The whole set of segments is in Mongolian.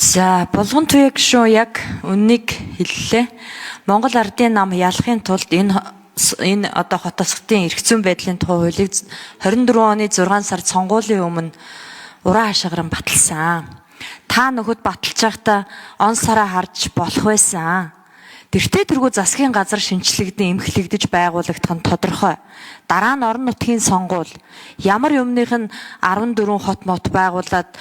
За, булган туяг шүү яг үннийг хэллээ. Монгол ардын нам ялахын тулд энэ одоо хотосготын эрх зүйн байдлын тухай хуулийг 24 оны 6 сард сонгуулийн өмнө уран хашгиран баталсан. Та нөхөд баталж байхдаа он сараа харж болох байсан. Тэртээ тэргүй засгийн газар шинчлэгдэн эмхлэгдэж байгуулагдах нь тодорхой. Дараа нь орон нутгийн сонгуул ямар юмных нь 14 хот мот байгуулад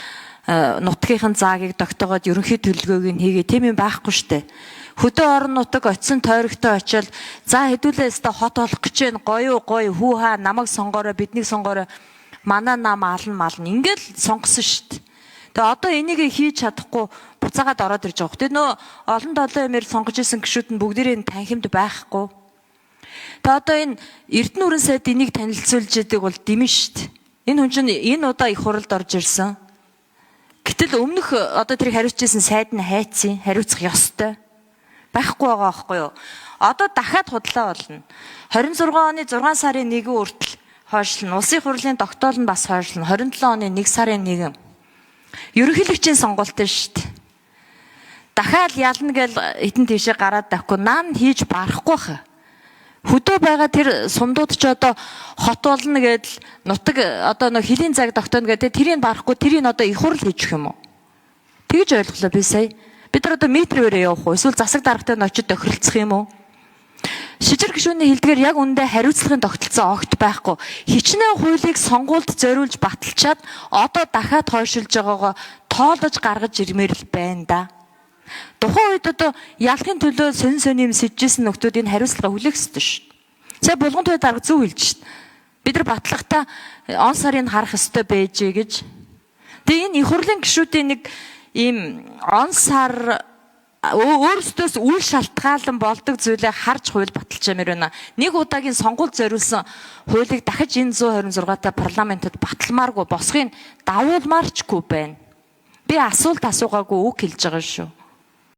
нутгийнхын заагийг тогтоогоод ерөнхий төлөвлөгөөг нь хийгээ тийм юм байхгүй штэ. Хөдөө орон нутаг очисон тойрогтой очил за хэдүүлээ өстө хот болох гэж байна. Гоё хүү хаа намайг сонгоорой биднийг сонгоорой. Манай нам мална. Ингээл сонгосон штэ. Тэгээ одоо энийг хийж чадахгүй буцаагаад ороод ирж байгаа. Тэгээ нөө олон толон юмэр сонгож исэн гişүүд нь бүгдээрээ танхимд байхгүй. Тэгээ одоо энэ Эрдэнэ өрн сайд энийг танилцуулж яадаг бол дэмэн штэ. Энэ хүн чинь энэ удаа их хуралд орж ирсэн. Гэтэл өмнөх одоо тэрийг хариуцжсэн сайд нь хайцсан, хариуцах ёстой. Байхгүй байгаа байхгүй юу? Одоо дахиад худлаа болно. 26 оны 6 сарын 1 хүртэл хойшлно. Улсын хурлын тогтоол нь бас хойшлно. 27 оны 1 сарын 1. Ерөнхийлөгчийн сонголт нь шүү дээ. Дахиад ялна гэж хитэн тийшээ гараад давхгүй наан хийж барахгүй хаа. Хөдөө байгаа тэр сумдууд ч одоо хот болно гэдэл нутаг одоо нэг хилийн цаг тогтооно гэдэг тэрийг барахгүй тэрийг одоо их хурл хийчих юм уу? Тэгж ойлголоо би сая. Бид нар одоо метрээр явах уу? Эсвэл засаг даргатай нь очиж тохиролцох юм уу? Шижир гишүүний хэлдгээр яг үндэ хариуцлагын тогтолцоо огт байхгүй. Хичнээн хуулийг сонгуульд зориулж баталчаад одоо дахиад хойшилж байгаагаа тоолож гаргаж ирмээр л байна да. Тухайн үед одоо ялахын төлөө сонин юм сэжижсэн нөхдүүд энэ хариуцлага хүлээх ёстой шүү. За булган туяа дарга зөв хэлж шүү. Бид нар батлахтаа он сарыг харах ёстой байжээ гэж. Тэгээ энэ их хурлын гишүүдийн нэг ийм он сар өөрсдөөс үйл шалтгаалan болдог зүйлээ харж хууль баталж ямаар байна. Нэг удаагийн сонгуульд зориулсан хуулийг дахиж энэ 126-тай парламентод баталмааргүй босхийг давуулмаарчгүй байна. Би асуулт асуугаагүй үг хэлж байгаа шүү.